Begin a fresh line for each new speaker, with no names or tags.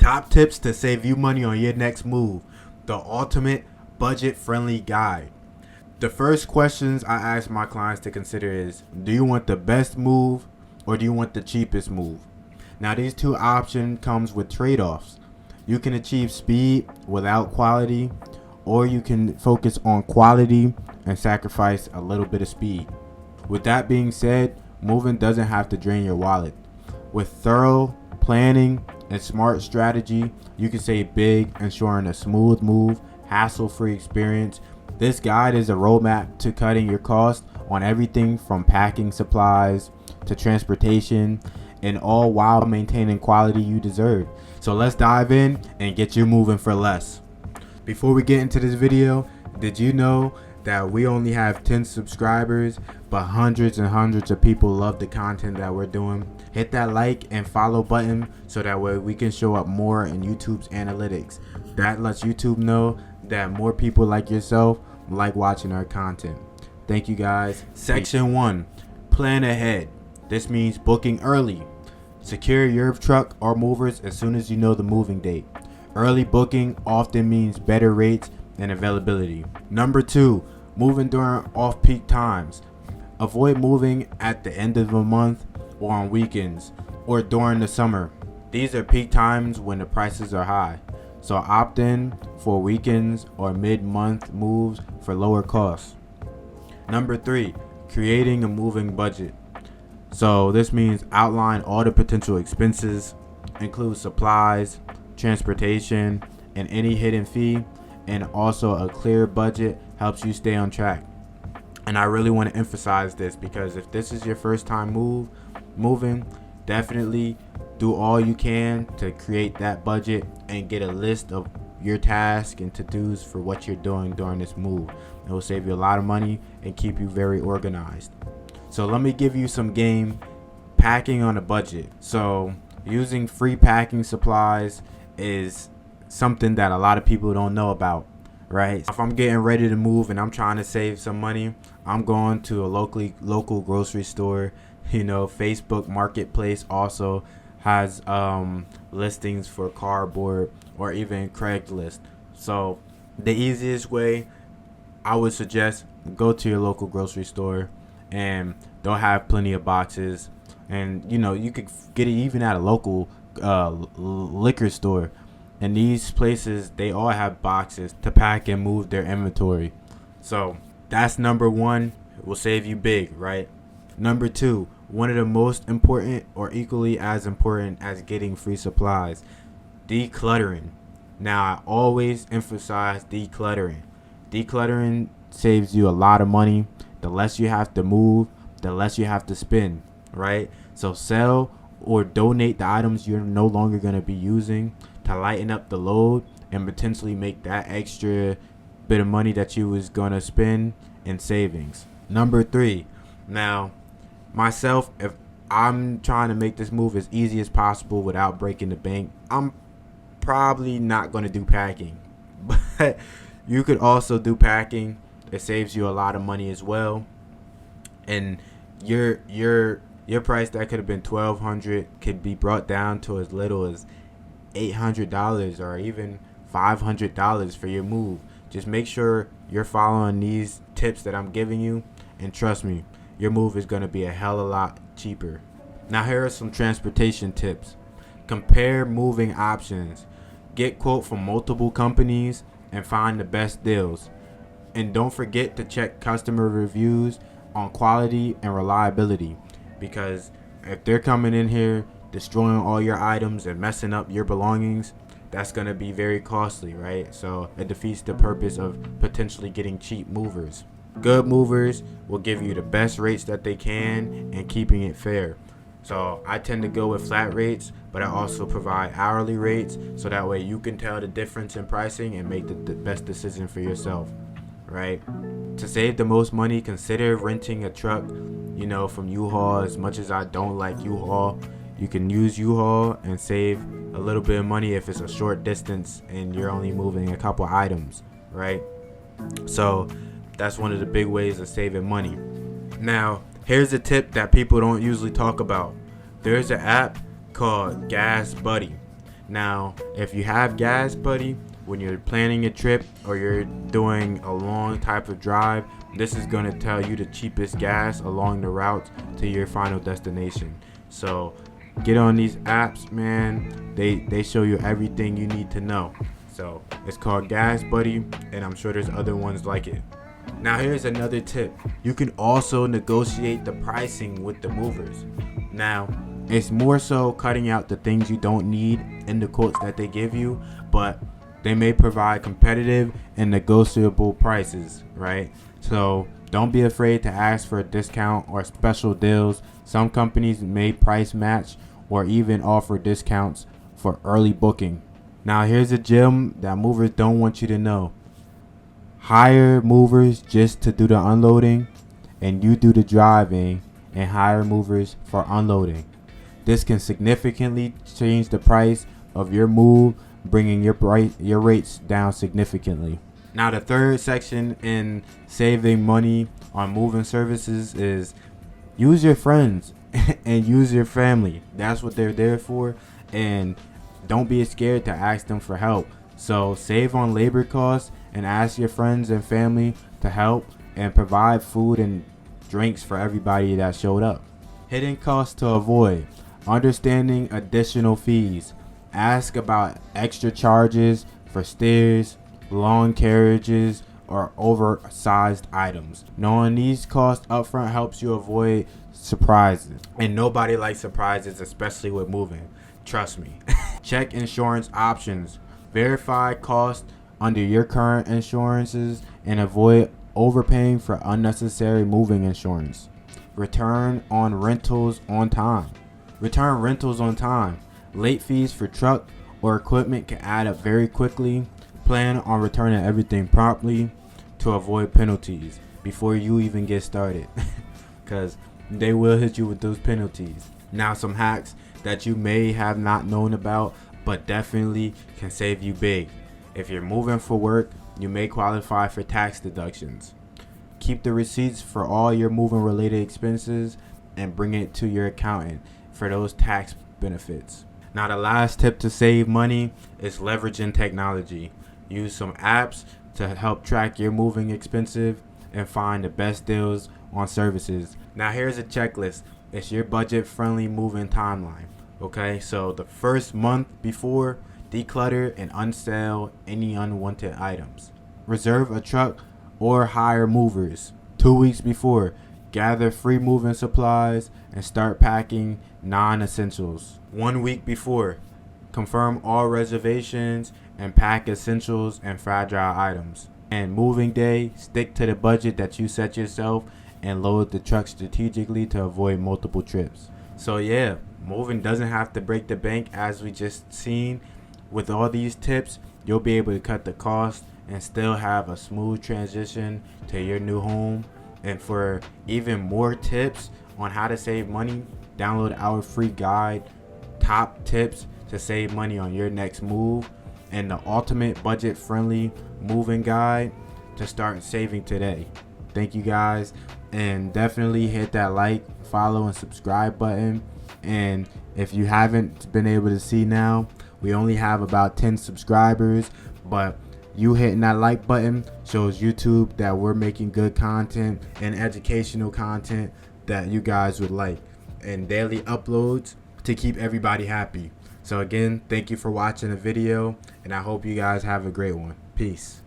Top tips to save you money on your next move. The ultimate budget-friendly guide. The first questions I ask my clients to consider is, do you want the best move or do you want the cheapest move? Now these two options comes with trade-offs. You can achieve speed without quality, or you can focus on quality and sacrifice a little bit of speed. With that being said, moving doesn't have to drain your wallet. With thorough planning and smart strategy, you can save big, ensuring a smooth move, hassle-free experience. This guide is a roadmap to cutting your costs on everything from packing supplies to transportation, and all while maintaining quality you deserve. So let's dive in and get you moving for less. Before we get into this video, did you know that we only have 10 subscribers, but hundreds and hundreds of people love the content that we're doing? Hit that like and follow button so that way we can show up more in YouTube's analytics. That lets YouTube know that more people like yourself like watching our content. Thank you guys. Section 1, plan ahead. This means booking early. Secure your truck or movers as soon as you know the moving date. Early booking often means better rates and availability. Number 2, moving during off-peak times. Avoid moving at the end of a month or on weekends or during the summer. These are peak times when the prices are high. So opt in for weekends or mid-month moves for lower costs. Number 3, creating a moving budget. So this means outline all the potential expenses, include supplies, transportation, and any hidden fee, and also a clear budget helps you stay on track. And I really want to emphasize this because if this is your first time moving, definitely do all you can to create that budget and get a list of your tasks and to-dos for what you're doing during this move. It will save you a lot of money and keep you very organized. So let me give you some game packing on a budget. So using free packing supplies is something that a lot of people don't know about, right? If I'm getting ready to move and I'm trying to save some money, I'm going to a local grocery store. Facebook Marketplace also has listings for cardboard or even Craigslist. So the easiest way I would suggest, go to your local grocery store, and they'll have plenty of boxes, and you could get it even at a local liquor store. And these places, they all have boxes to pack and move their inventory. So that's number 1. It will save you big, right? Number 2, one of the most important or equally as important as getting free supplies, decluttering. Now I always emphasize decluttering. Decluttering saves you a lot of money. The less you have to move, the less you have to spend, right? So sell or donate the items you're no longer going to be using to lighten up the load and potentially make that extra bit of money that you was going to spend in savings. Number 3, now myself, if I'm trying to make this move as easy as possible without breaking the bank, I'm probably not going to do packing. But you could also do packing. It saves you a lot of money as well, and your price that could have been $1,200 could be brought down to as little as $800 or even $500 for your move. Just make sure you're following these tips that I'm giving you, and trust me, your move is going to be a hell of a lot cheaper. Now here are some transportation tips. Compare moving options. Get quote from multiple companies and find the best deals. And don't forget to check customer reviews on quality and reliability, because if they're coming in here destroying all your items and messing up your belongings, that's going to be very costly, right? So it defeats the purpose of potentially getting cheap movers. Good movers will give you the best rates that they can and keeping it fair. So I tend to go with flat rates, but I also provide hourly rates so that way you can tell the difference in pricing and make the best decision for yourself, right? To save the most money, consider renting a truck, from U-Haul. As much as I don't like U-Haul, you can use U-Haul and save a little bit of money if it's a short distance and you're only moving a couple items, right? So that's one of the big ways of saving money. Now, here's a tip that people don't usually talk about. There's an app called Gas Buddy. Now, if you have Gas Buddy, when you're planning a trip or you're doing a long type of drive, this is going to tell you the cheapest gas along the route to your final destination. So get on these apps, man. They show you everything you need to know. So it's called Gas Buddy, and I'm sure there's other ones like it. Now here's another tip. You can also negotiate the pricing with the movers. Now, it's more so cutting out the things you don't need in the quotes that they give you, but they may provide competitive and negotiable prices, right? So don't be afraid to ask for a discount or special deals. Some companies may price match or even offer discounts for early booking. Now here's a gem that movers don't want you to know. Hire movers just to do the unloading, and you do the driving and hire movers for unloading. This can significantly change the price of your move, bringing your rates down significantly. Now the third section in saving money on moving services is use your friends and use your family. That's what they're there for, and don't be scared to ask them for help. So save on labor costs and ask your friends and family to help and provide food and drinks for everybody that showed up. Hidden costs to avoid. Understanding additional fees. Ask about extra charges for stairs, long carriages, or oversized items. Knowing these costs upfront helps you avoid surprises. And nobody likes surprises, especially with moving. Trust me. Check insurance options. Verify costs under your current insurances and avoid overpaying for unnecessary moving insurance. Return on rentals on time. Return rentals on time. Late fees for truck or equipment can add up very quickly. Plan on returning everything promptly to avoid penalties before you even get started, because they will hit you with those penalties. Now some hacks that you may have not known about but definitely can save you big. If you're moving for work, you may qualify for tax deductions. Keep the receipts for all your moving related expenses and bring it to your accountant for those tax benefits. Now the last tip to save money is leveraging technology. Use some apps to help track your moving expenses and find the best deals on services. Now here's a checklist. It's your budget friendly moving timeline. Okay, so the first month before, declutter and unsell any unwanted items. Reserve a truck or hire movers. 2 weeks before, gather free moving supplies and start packing non-essentials. 1 week before, confirm all reservations and pack essentials and fragile items. And moving day, stick to the budget that you set yourself and load the truck strategically to avoid multiple trips. So yeah, moving doesn't have to break the bank, as we just seen. With all these tips, you'll be able to cut the cost and still have a smooth transition to your new home. And for even more tips on how to save money, download our free guide, Top Tips to Save Money on Your Next Move, and the ultimate budget friendly moving guide to start saving today. Thank you guys, and definitely hit that like, follow, and subscribe button. And if you haven't been able to see now, we only have about 10 subscribers, but you hitting that like button shows YouTube that we're making good content and educational content that you guys would like, and daily uploads to keep everybody happy. So again, thank you for watching the video, and I hope you guys have a great one. Peace.